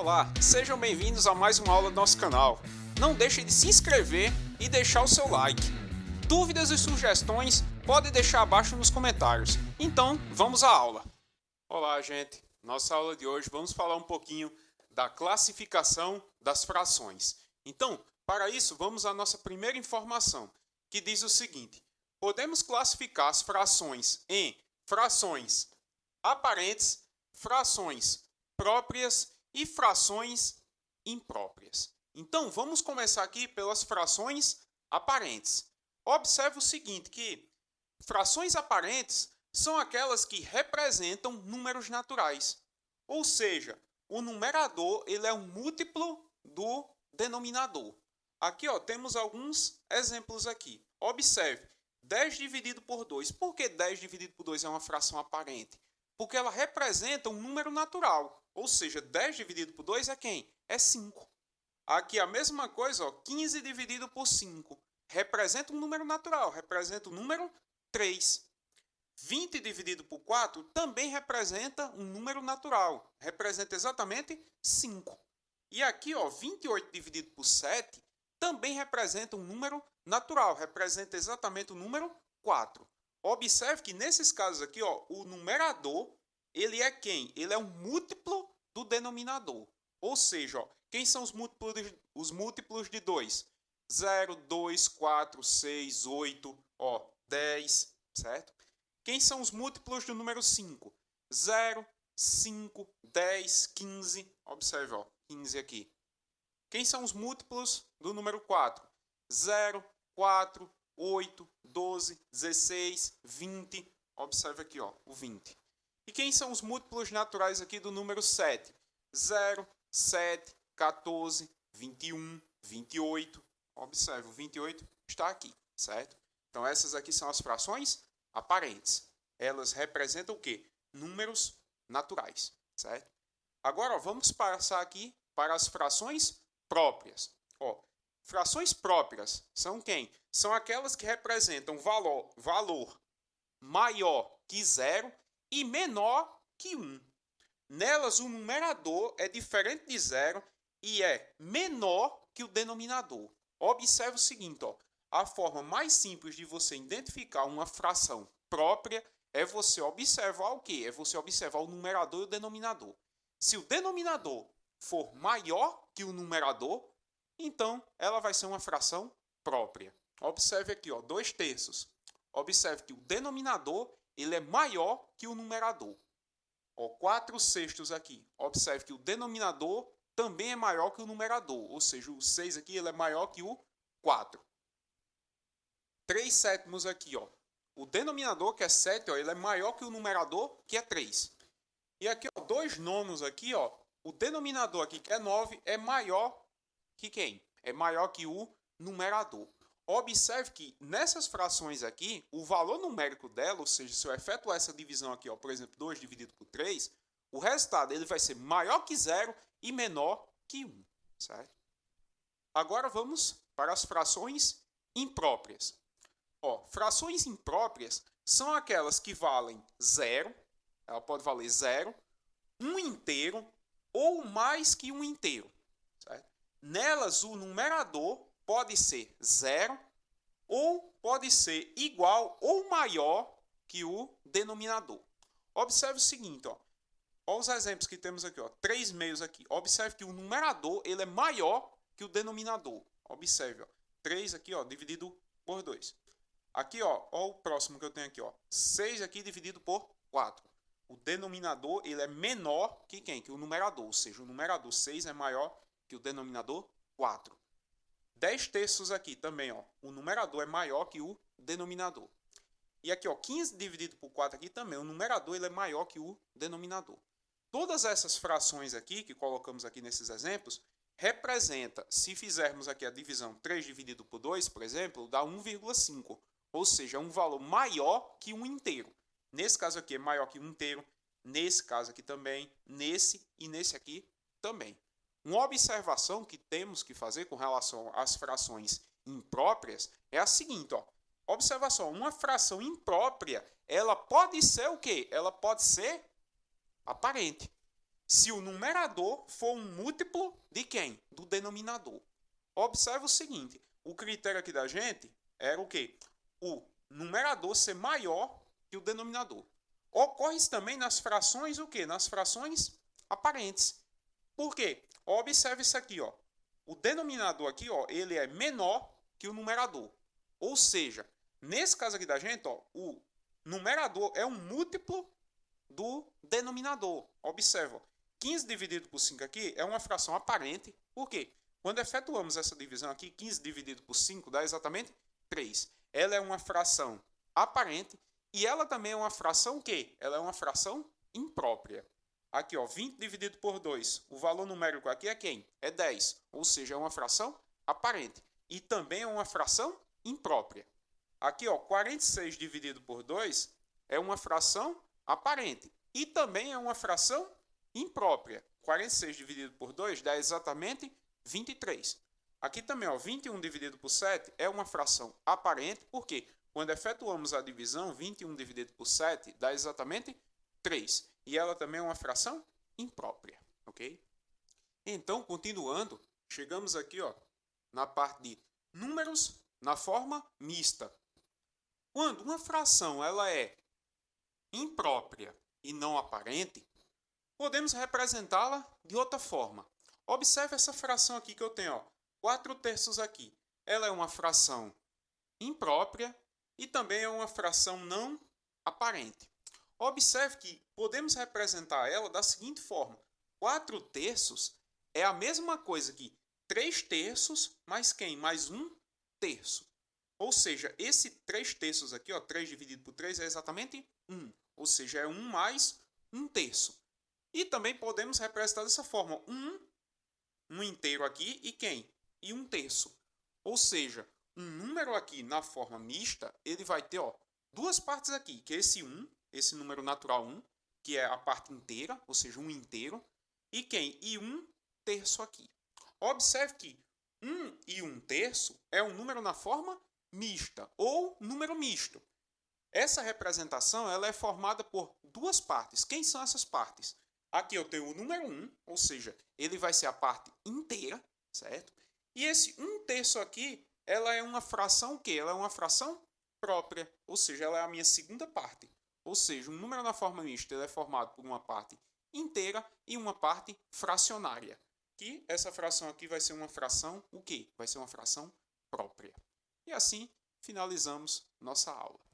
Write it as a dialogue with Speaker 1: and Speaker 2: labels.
Speaker 1: Olá, sejam bem-vindos a mais uma aula do nosso canal. Não deixe de se inscrever e deixar o seu like. Dúvidas e sugestões pode deixar abaixo nos comentários. Então, vamos à aula. Olá, gente. Nossa aula de hoje vamos falar um pouquinho da classificação das frações. Então, para isso, vamos à nossa primeira informação, que diz o seguinte: podemos classificar as frações em frações aparentes, frações próprias e frações impróprias. Então, vamos começar aqui pelas frações aparentes. Observe o seguinte, que frações aparentes são aquelas que representam números naturais. Ou seja, o numerador ele é um múltiplo do denominador. Aqui temos alguns exemplos aqui. Observe, 10 dividido por 2. Por que 10 dividido por 2 é uma fração aparente? Porque ela representa um número natural. Ou seja, 10 dividido por 2 é quem? É 5. Aqui a mesma coisa, 15 dividido por 5. Representa um número natural, representa o número 3. 20 dividido por 4 também representa um número natural, representa exatamente 5. E aqui, 28 dividido por 7 também representa um número natural, representa exatamente o número 4. Observe que nesses casos aqui, o numerador, ele é quem? Ele é um múltiplo do denominador. Ou seja, quem são os múltiplos de 2? 0, 2, 4, 6, 8, 10, certo? Quem são os múltiplos do número 5? 0, 5, 10, 15. Observe, 15 aqui. Quem são os múltiplos do número 4? 0, 4, 8, 12, 16, 20. Observe aqui, o 20. E quem são os múltiplos naturais aqui do número 7? 0, 7, 14, 21, 28. Observe, o 28 está aqui, certo? Então, essas aqui são as frações aparentes. Elas representam o quê? Números naturais, certo? Agora, vamos passar aqui para as frações próprias. Frações próprias são quem? São aquelas que representam valor maior que 0 e menor que 1. Nelas, o numerador é diferente de 0 e é menor que o denominador. Observe o seguinte, a forma mais simples de você identificar uma fração própria é você observar o quê? É você observar o numerador e o denominador. Se o denominador for maior que o numerador, então ela vai ser uma fração própria. Observe aqui, 2/3. Observe que o denominador ele é maior que o numerador. 4/6 aqui. Observe que o denominador também é maior que o numerador. Ou seja, o 6 aqui ele é maior que o 4. 3/7 aqui. O denominador, que é 7, ele é maior que o numerador, que é 3. E aqui, 2/9 aqui, o denominador aqui, que é 9, é maior que quem? É maior que o numerador. Observe que nessas frações aqui, o valor numérico dela, ou seja, se eu efetuar essa divisão aqui, por exemplo, 2 dividido por 3, o resultado ele vai ser maior que 0 e menor que 1, certo? Agora vamos para as frações impróprias. Frações impróprias são aquelas que valem 0, ela pode valer 0, 1 inteiro ou mais que 1 inteiro, certo? Nelas, o numerador pode ser 0 ou pode ser igual ou maior que o denominador. Observe o seguinte, olha os exemplos que temos aqui, 3/2 aqui. Observe que o numerador ele é maior que o denominador. Observe, 3 aqui, dividido por 2. Aqui, olha o próximo que eu tenho aqui, 6 aqui dividido por 4. O denominador ele é menor que quem? Que o numerador, ou seja, o numerador 6 é maior que o denominador 4. 10/3 aqui também, o numerador é maior que o denominador. E aqui, 15 dividido por 4 aqui também, o numerador ele é maior que o denominador. Todas essas frações aqui, que colocamos aqui nesses exemplos, representa, se fizermos aqui a divisão 3 dividido por 2, por exemplo, dá 1,5. Ou seja, é um valor maior que 1 inteiro. Nesse caso aqui é maior que 1 inteiro, nesse caso aqui também, nesse e nesse aqui também. Uma observação que temos que fazer com relação às frações impróprias é a seguinte, observação, uma fração imprópria, ela pode ser o quê? Ela pode ser aparente. se o numerador for um múltiplo de quem? Do denominador. Observe o seguinte, o critério aqui da gente era o quê? O numerador ser maior que o denominador. Ocorre isso também nas frações o quê? Nas frações aparentes. Por quê? Observe isso aqui, ó. O denominador aqui, ó, ele é menor que o numerador. Ou seja, nesse caso aqui da gente, ó, o numerador é um múltiplo do denominador. Observa, 15 dividido por 5 aqui é uma fração aparente. Por quê? Quando efetuamos essa divisão aqui, 15 dividido por 5 dá exatamente 3. Ela é uma fração aparente e ela também é uma fração o quê? Ela é uma fração imprópria. Aqui, ó, 20 dividido por 2. O valor numérico aqui é quem? É 10. Ou seja, é uma fração aparente. E também é uma fração imprópria. Aqui, ó, 46 dividido por 2 é uma fração aparente. E também é uma fração imprópria. 46 dividido por 2 dá exatamente 23. Aqui também, ó, 21 dividido por 7 é uma fração aparente. Por quê? Quando efetuamos a divisão, 21 dividido por 7 dá exatamente 3. E ela também é uma fração imprópria, ok? Então, continuando, chegamos aqui, ó, na parte de números na forma mista. Quando uma fração ela é imprópria e não aparente, podemos representá-la de outra forma. Observe essa fração aqui que eu tenho, ó, 4/3 aqui. Ela é uma fração imprópria e também é uma fração não aparente. Observe que podemos representar ela da seguinte forma. 4/3 é a mesma coisa que 3/3 mais quem? Mais 1/3. Ou seja, esse 3/3 aqui, ó, 3 dividido por 3 é exatamente 1. Ou seja, é 1 mais 1/3. E também podemos representar dessa forma. 1 inteiro aqui e quem? E 1/3. Ou seja, um número aqui na forma mista, ele vai ter, ó, duas partes aqui, que é esse 1, esse número natural 1, que é a parte inteira, ou seja, 1 inteiro, e quem? E 1/3 aqui. Observe que 1 e 1/3 é um número na forma mista, ou número misto. Essa representação ela é formada por duas partes. Quem são essas partes? Aqui eu tenho o número 1, ou seja, ele vai ser a parte inteira, certo? E esse 1/3 aqui, ela é uma fração o quê? Ela é uma fração própria, ou seja, ela é a minha segunda parte. Ou seja, um número na forma mista ele é formado por uma parte inteira e uma parte fracionária. Que essa fração aqui vai ser uma fração o quê? Vai ser uma fração própria. E assim finalizamos nossa aula.